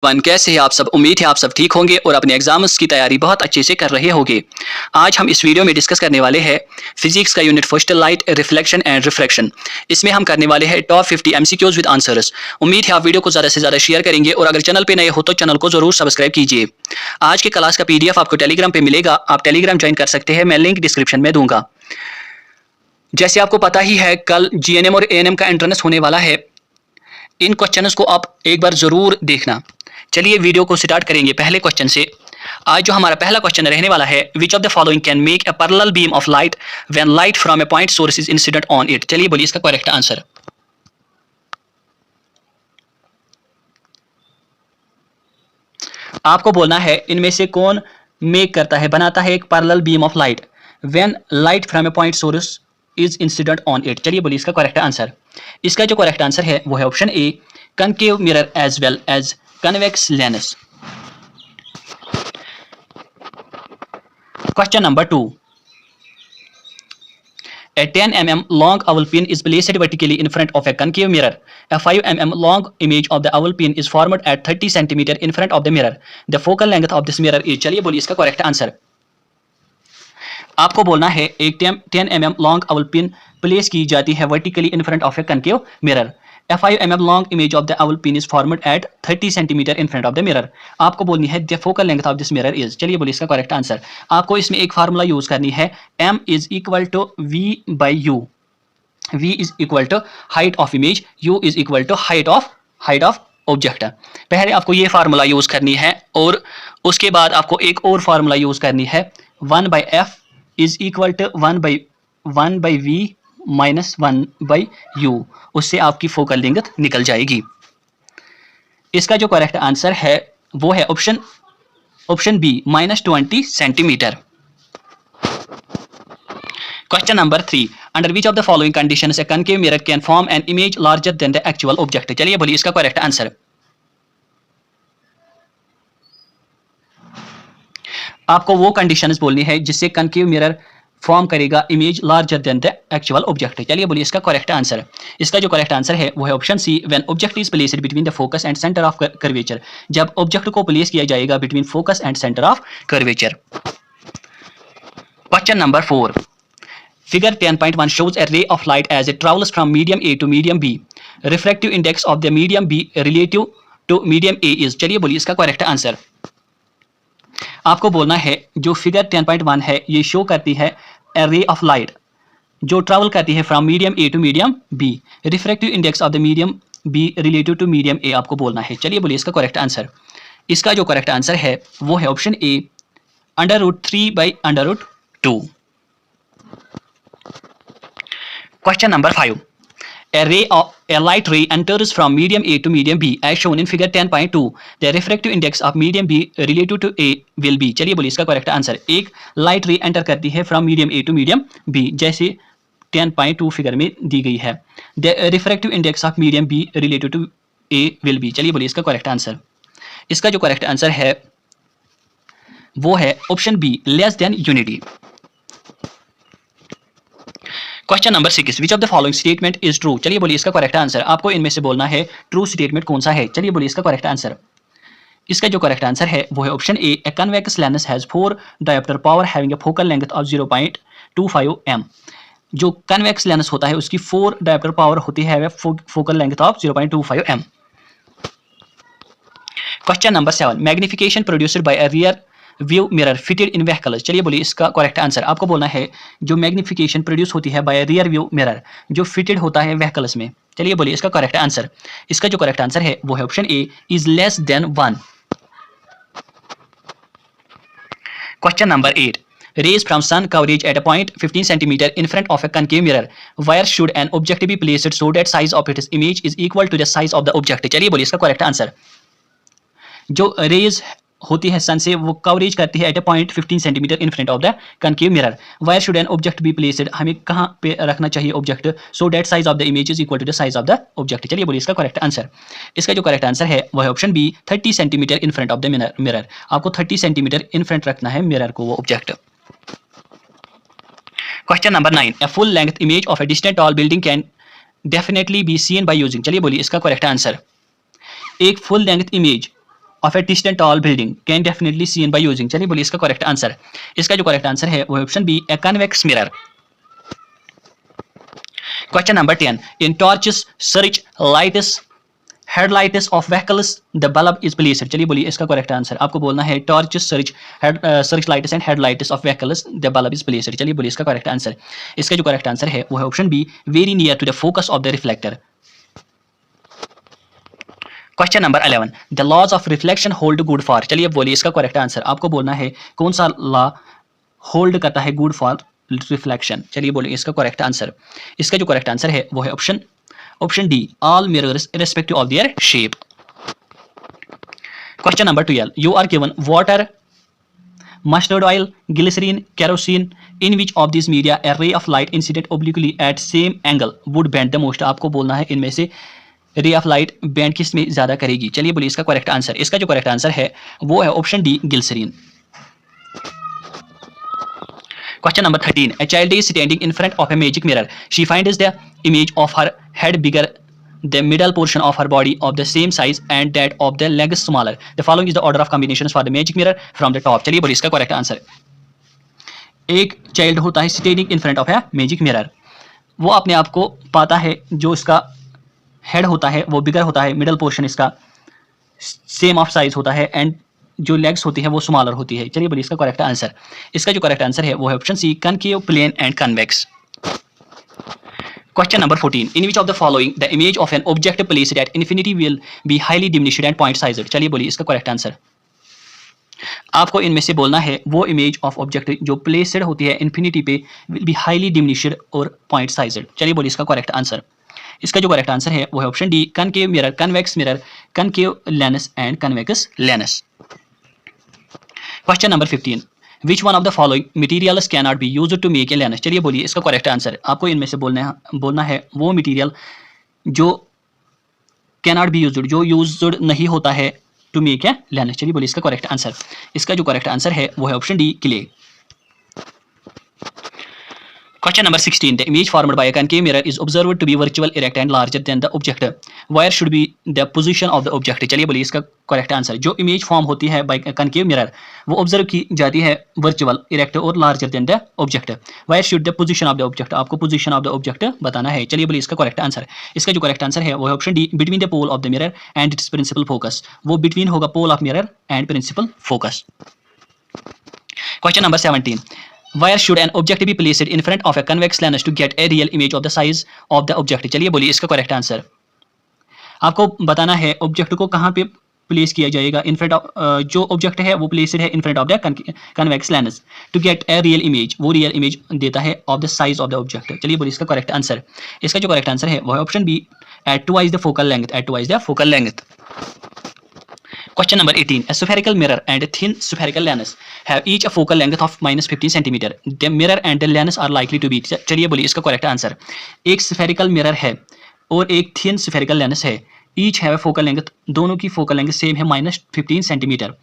One कैसे हैं आप सब। उम्मीद है आप सब ठीक होंगे और अपने एग्जाम्स की तैयारी बहुत अच्छे से कर रहे होंगे। आज हम इस वीडियो में डिस्कस करने वाले हैं फिजिक्स का unit first light reflection and refraction. इसमें हम करने वाले हैं टॉप 50 एमसीक्यूज विद आंसर्स। उम्मीद है आप वीडियो को ज़्यादा से ज़्यादा शेयर करेंगे और अगर चैनल पर नए हो तो चैनल को जरूर सब्सक्राइब कीजिए। आज के क्लास का PDF आपको टेलीग्राम पर मिलेगा, आप टेलीग्राम ज्वाइन कर सकते हैं, मैं लिंक डिस्क्रिप्शन में दूंगा। जैसे आपको पता ही है कल GNM और ANM का एंट्रेंस होने वाला है। इन क्वेश्चंस को आप एक बार जरूर देखना। चलिए वीडियो को स्टार्ट करेंगे पहले क्वेश्चन से। आज जो हमारा पहला क्वेश्चन रहने वाला है, विच of the following can make a parallel beam of light when light from a point source is incident on it. चलिए बोलिए इसका करेक्ट आंसर। आपको बोलना है इनमें से कौन मेक करता है, बनाता है एक parallel beam of light when light from a point source is incident on it. चलिए बोलिए इसका करेक्ट आंसर। इसका जो करेक्ट आंसर है वो है option A, concave mirror as well as convex lens. Question number 2. A 10 mm long oval pin is placed vertically in front of a concave mirror. A 5 mm long image of the oval pin is formed at 30 cm in front of the mirror. The focal length of this mirror is. चलिए बोलिए इसका correct answer. आपको बोलना है एक 10 mm long oval pin place की जाती है vertically in front of a concave mirror. A 5 mm long image of the oval pin is formed at 30 cm in front of the mirror. आपको बोलनी है the focal length of this mirror is. चलिए बोलिए इसका correct answer. आपको इसमें एक formula use करनी है, m is equal to v by u. v is equal to height of image, u is equal to height of object. पहले आपको ये फार्मूला यूज करनी है और उसके बाद आपको एक और फार्मूला यूज करनी है, 1 by f is equal to 1 by v minus 1 by you. उससे आपकी फोकल लेंथ निकल जाएगी। इसका जो करेक्ट आंसर है वो है option B, -20 centimetre. Question number 3, under which of the following conditions a concave mirror can form an image larger than the actual object. चलिए बोलिए इसका करेक्ट आंसर। आपको वो कंडीशंस बोलनी है जिससे कनकेव मिरर फॉर्म करेगा image larger than the actual object. चलिए बोलिए इसका करेक्ट आंसर। इसका जो करेक्ट आंसर है वो है option C, when object is placed between the focus and centre of curvature. जब ऑब्जेक्ट को प्लेस किया जाएगा between focus and centre of curvature. Question number 4, figure 10.1 shows a ray of light as it travels from medium A to medium B. Refractive index of the medium B relative to medium A is. चलिए बोलिए इसका correct answer. आपको बोलना है जो figure 10.1 है ये show करती है ए रे ऑफ लाइट जो ट्रैवल करती है from medium A to medium B. Refractive index of the medium B relative to medium A आपको बोलना है। चलिए बोलिए इसका करेक्ट आंसर। इसका जो करेक्ट आंसर है वो है option A, √3 by √2। Question number 5, a light ray enters from medium A to medium B as shown in figure 10.2. The refractive index of medium B relative to A will be. चलिए बोलिए इसका correct answer. एक light रे enter करती है from medium A to medium B, जैसे 10.2 figure में दी गई है। The refractive index of medium B relative to A will be. चलिए बोलिए इसका करेक्ट आंसर। इसका जो करेक्ट आंसर है वो है option B, less than unity. Question number 6, which of the following statement is true. चलिए बोलिए इसका करेक्ट आंसर। आपको इनमें से बोलना है ट्रू स्टेटमेंट कौन सा है। चलिए बोलिए इसका करेक्ट आंसर। इसका जो करेक्ट आंसर है वो है option A, A convex lens has 4 dioptre power having a focal length of 0.25 m। जो कन्वेक्स लेंस होता है उसकी 4 डायोप्टर पावर होती है, focal length of 0.25 m। Question number 7, magnification produced by a rear view mirror fitted in vehicles. चलिए बोलिए इसका correct answer. आपको बोलना है जो मैग्निफिकेशन प्रोड्यूस होती है बाय रियर व्यू मिरर जो फिटेड होता है व्हीकल्स में। चलिए बोलिए इसका करेक्ट आंसर। इसका जो करेक्ट आंसर है वो है option A, is less than 1। Question number 8, rays from sun coverage at a point 15 cm in front of a concave mirror. Where should an object be placed so that size of its image is equal to the size of the object? चलिए बोलिए इसका correct answer. जो raise होती है सन से वो converges करती है at a point 15 centimetre in front of the concave mirror. Where should an object be placed, हमें कहाँ पे रखना चाहिए object, so that size of the image is equal to the size of the object. चलिए बोलिए इसका correct answer. इसका जो करेक्ट आंसर है वो है option B, 30 centimetre in front of the mirror. आपको 30 सेंटीमीटर इन फ्रंट रखना है मिरर को वो object. Question number 9, a full length image of a distant tall building can definitely be seen by using. चलिए बोलिए इसका करेक्ट आंसर। एक full length image of a distant tall building can definitely seen by using. चलिए बोलिए इसका correct answer. इसका जो correct answer है वो है option B, a convex mirror. Question number 10, in torches search lights headlights of vehicles the bulb is placed. चलिए बोलिए इसका करेक्ट आंसर। आपको बोलना है torches search lights and headlights of vehicles the bulb is placed. चलिए बोलिए इसका correct answer. इसका जो करेक्ट आंसर है वो है option B, very near to the focus of the reflector. Question number 11, the laws of reflection hold good for. चलिए बोलिए इसका करेक्ट आंसर। आपको बोलना है कौन सा लॉ होल्ड करता है गुड फॉर रिफ्लेक्शन। चलिए बोलिए इसका करेक्ट आंसर। इसका जो करेक्ट आंसर है वो है option D, all mirrors irrespective of their shape. Question number 12, you are given water, mustard oil, glycerine, kerosene, in which of this media a ray of light incident obliquely at same angle would bend the most. आपको बोलना है इनमें से रे of light bend किस में ज्यादा करेगी। चलिए बोलिए इसका करेक्ट आंसर। इसका जो करेक्ट आंसर है वो है option D, glycerine. Question number 13, a child is standing in front of a magic mirror. She finds the image of her head bigger, the middle portion of her body of the same size and that of the legs smaller. The following is the order of combinations for the magic mirror from the top. चलिए बोलिए इसका correct answer. एक child होता है standing in front of a magic mirror. वो अपने आप को पाता है जो इसका हेड होता है वो बिगर होता है, मिडल पोर्शन इसका सेम ऑफ साइज होता है एंड जो लेग्स होती है वो स्मॉलर होती है। चलिए बोलिए इसका करेक्ट आंसर। इसका जो करेक्ट आंसर है वो है option C, concave, plane and convex. Question number 14, in which of the following the image of an object placed at infinity will be highly diminished and point sized. चलिए बोलिए इसका correct answer. आपको इनमें से बोलना है वो इमेज ऑफ ऑब्जेक्ट जो प्लेस्ड होती है इन्फिनिटी पे विल बी हाईली डिमिनिश्ड और पॉइंट साइज्ड। चलिए बोलिए इसका करेक्ट आंसर। इसका जो करेक्ट आंसर है वो है option D, concave mirror, convex mirror, concave lens and convex lens. Question number 15, which one of the following materials can not be used to make a lens. चलिए बोलिए इसका correct answer. आपको इनमें से बोलना है वो मटेरियल जो कैन नॉट बी यूज्ड, जो यूज्ड नहीं होता है टू मेक ए लेंस। चलिए बोलिए इसका करेक्ट आंसर। इसका जो करेक्ट आंसर है वो है option D, clay. Question number 16, the image formed by a concave mirror is observed to be virtual, erect and larger than the object. Where should be the position of the object? चलिए बोलिए इसका correct answer. जो image form होती है bye concave mirror वो observe की जाती है वर्चुअल, इरेक्ट और larger than the object. Wire should the position of the object, आपको पोजीशन ऑफ द ऑब्जेक्ट बताना है। चलिए बोलिए इसका करेक्ट आंसर। इसका जो करेक्ट आंसर है वो है option D, between the pole of the mirror and its principal focus. वो बिटवीन होगा pole of mirror and principal focus. Question number 17, where should an object be placed in front of a convex lens to get a real image of the size of the object? चलिए बोलिए इसका correct answer. आपको बताना है object को कहाँ पे place किया जाएगा इन फ्रंट ऑफ, जो ऑब्जेक्ट है वो प्लेस्ड है in front of the convex lens to get a real image. वो रियल इमेज देता है of the size of the object. चलिए बोलिए इसका करेक्ट आंसर। इसका जो करेक्ट आंसर है वो है option B, at twice the focal length, at twice the focal length. Question number 18, a spherical mirror and a thin spherical lens have each a focal length of -15 cm. The mirror and the lens are likely to be। चलिए बोलिए इसका correct answer. एक spherical mirror है और एक thin spherical lens है, each have a focal length, दोनों की फोकल लेंथ सेम है -15 centimetre.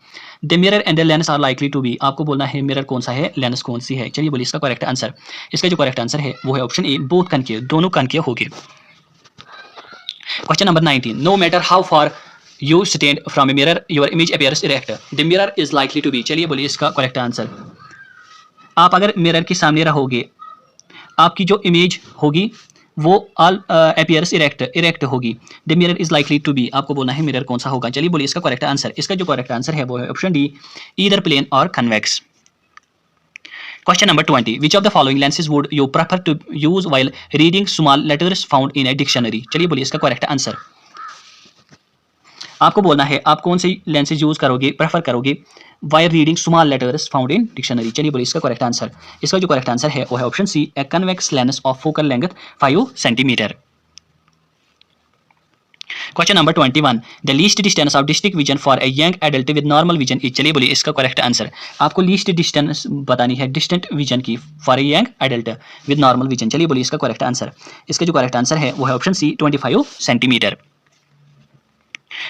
The mirror and the lens are likely to be, आपको बोलना है मिरर कौन सा है, लेंस कौन सी है। चलिए बोलिए इसका करेक्ट आंसर। इसका जो करेक्ट आंसर है वो है ऑप्शन ए, बोथ कनकेव, दोनों कनकेव होंगे। Question number 19, no matter how far you stand from a mirror your image appears erect, the mirror is likely to be। चलिए बोलिए इसका करेक्ट आंसर। आप अगर मिरर के सामने रहोगे आपकी जो इमेज होगी वो ऑल अपीयर्स इरेक्ट होगी। The mirror is likely to be, आपको बोलना है मिरर कौन सा होगा। चलिए बोलिए इसका करेक्ट आंसर। इसका जो करेक्ट आंसर है वो है ऑप्शन डी, ईदर प्लेन और convex. Question number 20, which of the following lenses would you prefer to use while reading small letters found in a dictionary? चलिए बोलिए इसका करेक्ट आंसर। आपको बोलना है आप कौन सी लेंसेज यूज करोगे, प्रेफर करोगे while reading small letters found in dictionary. चलिए बोलिए इसका करेक्ट आंसर। इसका जो करेक्ट आंसर है वो है option C, a convex lens of focal length 5 centimetre. Question number 21, the least distance of district vision for a young adult with normal vision is. चलिए बोलिए इसका करेक्ट आंसर। आपको least distance बतानी है distant vision की for a young adult with normal vision. चलिए बोलिए इसका करेक्ट आंसर। इसका जो करेक्ट आंसर है वो है option C, 25 centimetre.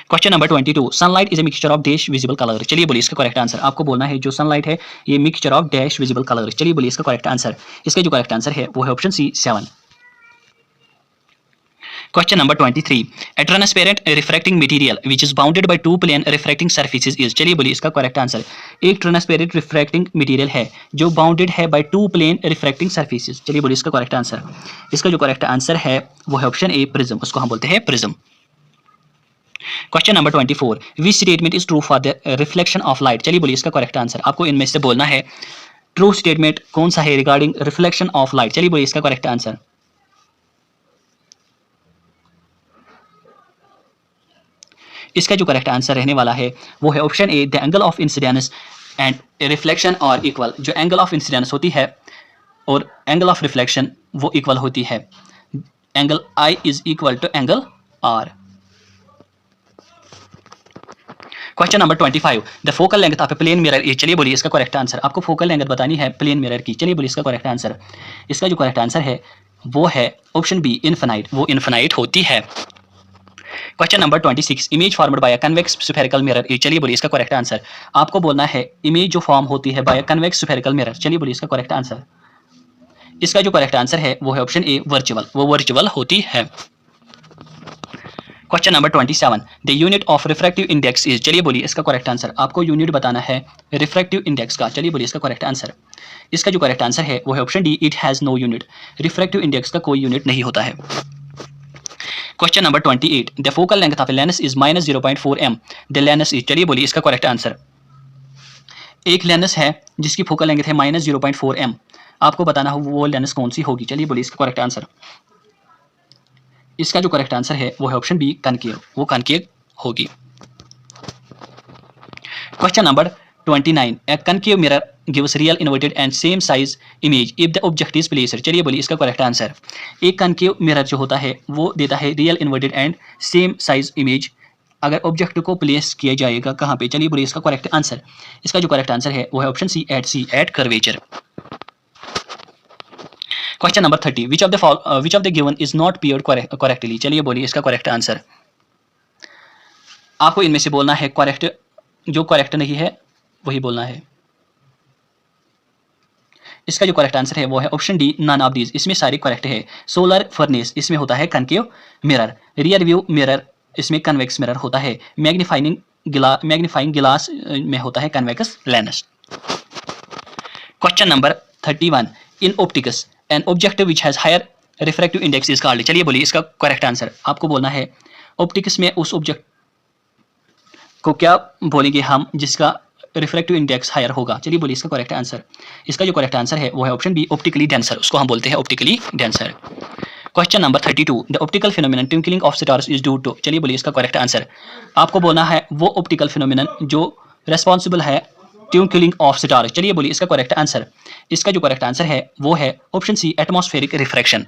Question number 22, sunlight is a mixture of dash visible colour. चलिए बोलिए इसका करेक्ट आंसर। आपको बोलना है जो सनलाइट है ये mixture of dash visible colour. चलिए बोलिए इसका करेक्ट आंसर। इसका जो करेक्ट आंसर है वो है option C, 7। Question number 23, a transparent refracting material which is bounded by two plane refracting surfaces is, चलिए बोलिए इसका करेक्ट आंसर। एक ट्रांसपेरेंट रिफ्रैक्टिंग मटेरियल है जो बाउंडेड है by two plane refracting surfaces, चलिए बोलिए इसका करेक्ट आंसर। इसका जो करेक्ट आंसर है वो है ऑप्शन ए, प्रिज्म, उसको हम बोलते हैं prism. Question number 24, which statement is true for the reflection of light, चलिए बोलिए इसका करेक्ट आंसर। आपको इनमें से बोलना है ट्रू स्टेटमेंट कौन सा है रिगार्डिंग रिफ्लेक्शन ऑफ लाइट, चलिए बोलिए इसका करेक्ट आंसर। इसका जो करेक्ट आंसर रहने वाला है वो है option A, the angle of incidence and reflection are equal. जो एंगल ऑफ इंसिडेंस होती है और एंगल ऑफ रिफ्लेक्शन वो इक्वल होती है। Angle I is equal to angle R. Question number 25, the focal length of a plane mirror is, चलिए बोलिए इसका करेक्ट आंसर। आपको फोकल लेंथ बतानी है प्लेन मिरर की, चलिए बोलिए इसका करेक्ट आंसर। इसका जो करेक्ट आंसर है वो है ऑप्शन बी, इनफिनाइट, वो इनफिनाइट होती है। Question number 26, image formed bye a convex spherical mirror is, चलिए बोलिए इसका करेक्ट आंसर। आपको बोलना है इमेज जो फॉर्म होती है by a convex spherical mirror, चलिए बोलिए इसका करेक्ट आंसर। इसका जो करेक्ट आंसर है वो है ऑप्शन ए, वर्चुअल, वो वर्चुअल होती है। Question number 27, the unit of refractive index is, चलिए बोलिए इसका करेक्ट आंसर। आपको यूनिट बताना है रिफ्रैक्टिव इंडेक्स का, चलिए बोलिए इसका करेक्ट आंसर। इसका जो करेक्ट आंसर है वो है option D, it has no unit, refractive index का कोई यूनिट नहीं होता है। Question number 28, the focal length of a lens is -0.4 m, the lens is, चलिए बोलिए इसका करेक्ट आंसर। एक लेंस है जिसकी फोकल लेंथ है -0.4 m, आपको बताना हो वो लेंस कौन सी होगी, चलिए बोलिए इसका करेक्ट आंसर। इसका जो करेक्ट आंसर है वो है ऑप्शन बी, कनकेव, वो कनकेव होगी। Question number 29, A concave mirror gives real inverted and same size image if the object is placed, चलिए बोलिए इसका करेक्ट आंसर। एक कनकेव मिरर जो होता है वो देता है real inverted and same size image अगर ऑब्जेक्ट को प्लेस किया जाएगा कहाँ पे, चलिए बोलिए इसका करेक्ट आंसर। इसका जो करेक्ट आंसर है वो है option C, at curvature. Question number 30, which of the given is not paired correctly, चलिए बोलिए इसका करेक्ट आंसर। आपको इनमें से बोलना है करेक्ट, जो करेक्ट नहीं है वही बोलना है। इसका जो करेक्ट आंसर है वो है option D, none of these, इसमें सारी करेक्ट है। सोलर फर्नेस इसमें होता है concave mirror, rear view mirror इसमें कन्वेक्स मिरर होता है, मैग्नीफाइंग गिलास में होता है convex lens. Question number 31, in optics an object which has higher refractive index is called, चलिए बोलिए इसका करेक्ट आंसर। आपको बोलना है ऑप्टिक्स में उस ऑब्जेक्ट को क्या बोलेंगे हम जिसका रिफ्रैक्टिव इंडेक्स हायर होगा, चलिए बोलिए इसका करेक्ट आंसर। इसका जो करेक्ट आंसर है वो है ऑप्शन बी, ऑप्टिकली डेंसर, उसको हम बोलते हैं optically denser. Question number 32, the optical phenomenon twinkling of stars is due to, चलिए बोलिए इसका करेक्ट आंसर। आपको बोलना है वो ऑप्टिकल फिनोमिनन जो रेस्पॉन्सिबल है ट्विंकलिंग ऑफ स्टार, चलिए बोलिए इसका करेक्ट आंसर। इसका जो करेक्ट आंसर है वो है option C, atmospheric refraction.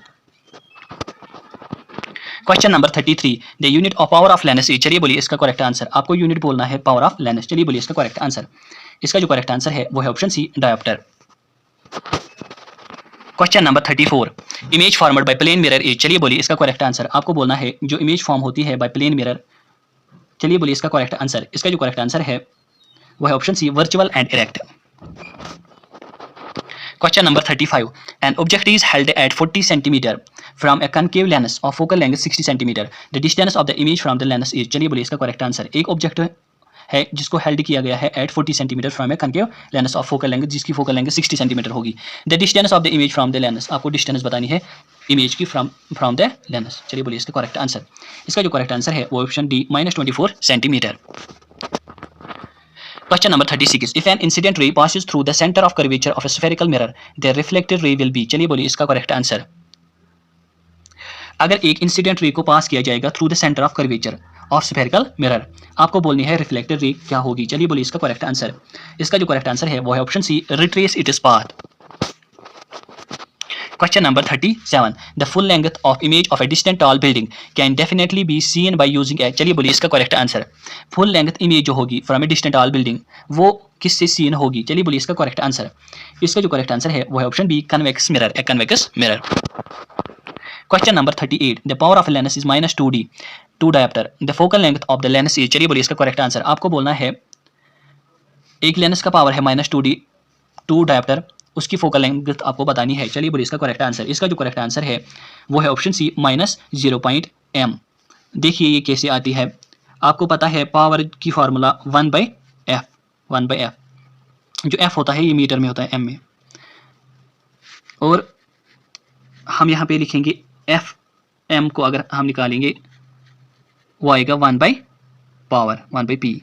Question number 33, the unit of power of lens is, चलिए बोलिए इसका करेक्ट आंसर। आपको यूनिट बोलना है पावर ऑफ लेंस, चलिए बोलिए इसका करेक्ट आंसर। इसका जो करेक्ट आंसर है वो है option C, dioptre. Question number 34, image formed by plane mirror is, चलिए बोलिए इसका करेक्ट आंसर। आपको बोलना है जो इमेज फॉर्म होती है बाय प्लेन मिरर, चलिए बोलिए इसका करेक्ट आंसर। इसका जो करेक्ट आंसर है वो है option C, virtual and erect. Question number 35, an object is held at 40 centimetre from a concave lens of focal length 60 centimetre, the distance of the image from the lens is, चलिए बोलिए इसका correct answer. एक object है जिसको held किया गया है at 40 centimetre from a concave lens of focal length, जिसकी फोकल लेंथ 60 सेंटीमीटर होगी। The distance of the image from the lens, आपको डिस्टेंस बतानी है इमेज की फ्रॉम द लेंस, चलिए बोलिए इसका करेक्ट आंसर। इसका जो करेक्ट आंसर है वो option D, -24 centimetre. Question number 36, if an incident ray passes through the center of curvature of a spherical mirror, the reflected ray will be, चलिए बोलिए इसका करेक्ट आंसर। अगर एक इंसिडेंट रे को पास किया जाएगा through the centre of curvature of spherical mirror, आपको बोलनी है रिफ्लेक्टेड रे क्या होगी, चलिए बोलिए इसका करेक्ट आंसर। इसका जो करेक्ट आंसर है वो है option C, retrace its path. Question number 37, the full length of image of a distant tall building can definitely be seen by using a, चलिए बोलिए इसका correct answer. Full length image जो होगी from A distant tall building वो किससे scene होगी, चलिए बोलिए इसका करेक्ट आंसर। इसका जो करेक्ट आंसर है वो है option B, convex mirror, a convex mirror. Question number 38, the power of lens is -2d, 2 dioptre, the focal length of the lens is, चलिए बोलिए इसका करेक्ट आंसर। आपको बोलना है एक लेंस का पावर है -2d, 2 डायोप्टर, उसकी फोकल लेंथ आपको बतानी है, चलिए बोलिए इसका करेक्ट आंसर। इसका जो करेक्ट आंसर है वो है ऑप्शन सी, -0.2 एम। देखिए ये कैसे आती है, आपको पता है पावर की फार्मूला 1/f, 1/f। जो f होता है ये मीटर में होता है, m में। और हम यहाँ पे लिखेंगे एफ एम को अगर हम निकालेंगे वो आएगा 1/पावर 1/p।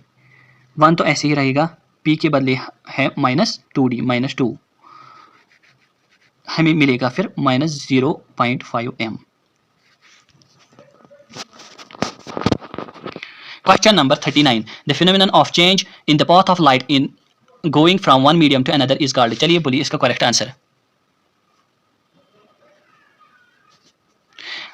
1 तो ऐसे ही रहेगा, p के बदले है -2d, -2, हमें मिलेगा फिर -0.5 m। Question number 39, the phenomenon of change in the path of light in going from one medium to another is called. चलिए बोलिए इसका करेक्ट आंसर।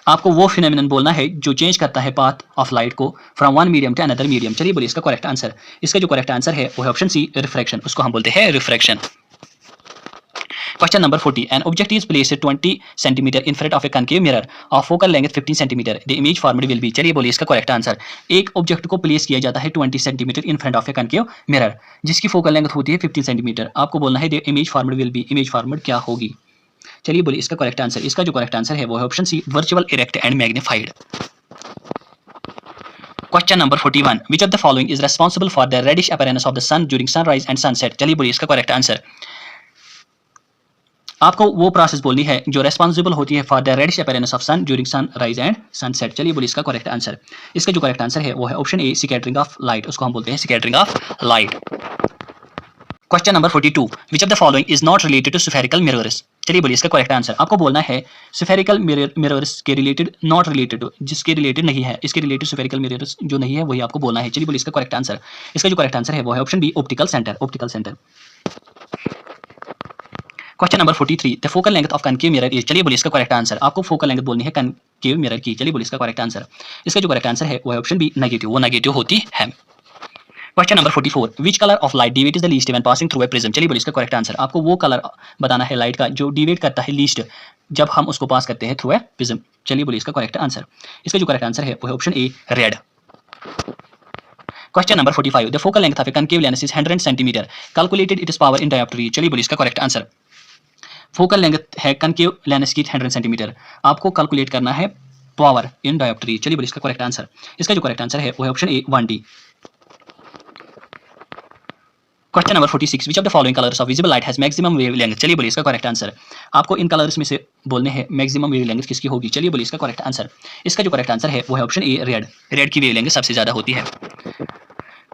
आपको वो फिनोमेनन बोलना है जो चेंज करता है पाथ ऑफ लाइट को from one medium to another medium. चलिए बोलिए इसका करेक्ट आंसर। इसका जो करेक्ट आंसर है वो है ऑप्शन सी, रिफ्रैक्शन। उसको हम बोलते हैं refraction. Question number 40, N object is placed 20 centimetre in front of a concave mirror of focal length 15 centimetre, the image formed will be. चलिए बोलिए इसका करेक्ट आंसर। एक ऑब्जेक्ट को प्लेस किया जाता है 20 centimetre in front of a concave mirror, जिसकी focal length होती है 15 सेंटीमीटर। आपको बोलना है the image formed will be, image formed क्या होगी। चलिए बोलिए इसका करेक्ट आंसर। इसका जो करेक्ट आंसर है वो है option C, virtual, erect and magnified. Question number 41, which of the following is responsible for the reddish appearance of the sun during sunrise and sunset. चलिए बोलिए इसका करेक्ट आंसर। आपको वो प्रोसेस बोलनी है जो रेस्पॉन्सिबल होती है for the reddish appearance of sun during sunrise and sunset. चलिए बोलिए इसका करेक्ट आंसर। इसका जो करेक्ट आंसर है वो है option A, scattering of light. उसको हम बोलते हैं scattering of light. Question number 42, which of the following is not related to spherical mirrors. चलिए बोलिए इसका करेक्ट आंसर। आपको बोलना है स्फेरिकल मिरर्स के रिलेटेड, नॉट रिलेटेड, जिसके रिलेटेड नहीं है, इसके रिलेटेड स्फेरिकल मिरर्स जो नहीं है वही आपको बोलना है। चलिए बोलिए इसका करेक्ट आंसर। इसका जो करेक्ट आंसर है वो है option B, optical centre, optical centre. Question number 43, the focal length of concave mirror is. चलिए बोलिए इसका करेक्ट आंसर। आपको फोकल लेंथ बोलनी है कनकेव मिरर की। चलिए बोलिए इसका करेक्ट आंसर। इसका जो करेक्ट आंसर है वो है ऑप्शन बी, नेगेटिव, वो नेगेटिव होती है। Question number 44, which colour of light deviates the least when passing through a prism. चलिए बोलिए इसका करेक्ट आंसर। आपको वो कलर बताना है लाइट का जो डिवेट करता है लीस्ट जब हम उसको पास करते हैं थ्रू ए प्रिज्म। चलिए बोलिए इसका करेक्ट आंसर। इसका जो करेक्ट आंसर है वो है option A, red. Question number 45, the focal length of a concave lens is 100 centimetre, calculated its power in dioptre. चलिए बोलिए इसका करेक्ट आंसर। फोकल लेंथ है कनकेव लेंस की 100 सेंटीमीटर, आपको कैलकुलेट करना है पावर इन डायोप्ट्री। चलिए बोलिए इसका करेक्ट आंसर। इसका जो करेक्ट आंसर है वो है option A, 1D। Question number 46, which of the following colours of visible light has maximum wavelength. चलिए बोलिए इसका करेक्ट आंसर। आपको इन कलर्स में से बोलने हैं मैक्सिमम वेवलेंथ किसकी होगी। चलिए बोलिए इसका करेक्ट आंसर। इसका जो करेक्ट आंसर है वो है ऑप्शन ए, रेड। रेड की वेवलेंथ सबसे ज्यादा होती है।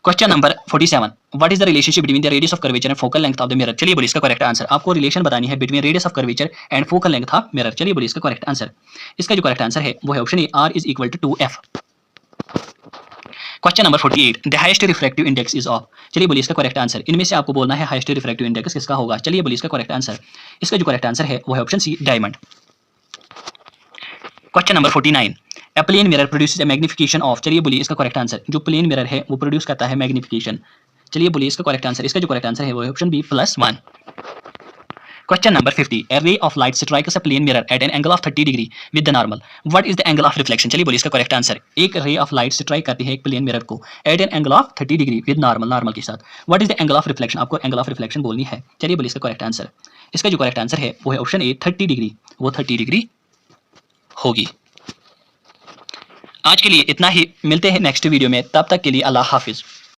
Question number 47, what is the relationship between the radius of curvature and focal length of the mirror. चलिए बोलिए इसका करेक्ट आंसर। आपको रिलेशन बतानी है between radius of curvature and focal length of mirror. चलिए बोलिए इसका करेक्ट आंसर। इसका जो करेक्ट आंसर है वो है option A, R is equal to 2F। Question number 48, the highest refractive index is of. चलिए बोलिए इसका करेक्ट आंसर। इनमें से आपको बोलना है हाईएस्ट रिफ्रैक्टिव इंडेक्स किसका होगा। चलिए बोलिए इसका करेक्ट आंसर। इसका जो करेक्ट आंसर है वो है option C, diamond. Question number 49, a plane mirror produces a magnification of. चलिए बोलिए इसका करेक्ट आंसर। जो प्लेन मिरर है वो प्रोड्यूस करता है मैग्निफिकेशन। चलिए बोलिए इसका करेक्ट आंसर। इसका जो करेक्ट आंसर है वो है option B, +1। Question number 50, a ray of light strikes a plane mirror at an angle of 30 degree with the normal, what is the angle of reflection. चलिए बोलिए इसका करेक्ट आंसर। एक रे ऑफ लाइट स्ट्राइक करती है एक plane mirror को at an angle of 30 degree with normal, normal के साथ। What is the angle of reflection. आपको एंगल ऑफ रिफ्लेक्शन बोलनी है। चलिए बोलिए इसका करेक्ट आंसर। इसका जो करेक्ट आंसर है वो है ऑप्शन ए, 30 डिग्री, वो 30 डिग्री होगी। आज के लिए इतना ही, मिलते हैं नेक्स्ट वीडियो में, तब तक के लिए अल्लाह हाफिज़।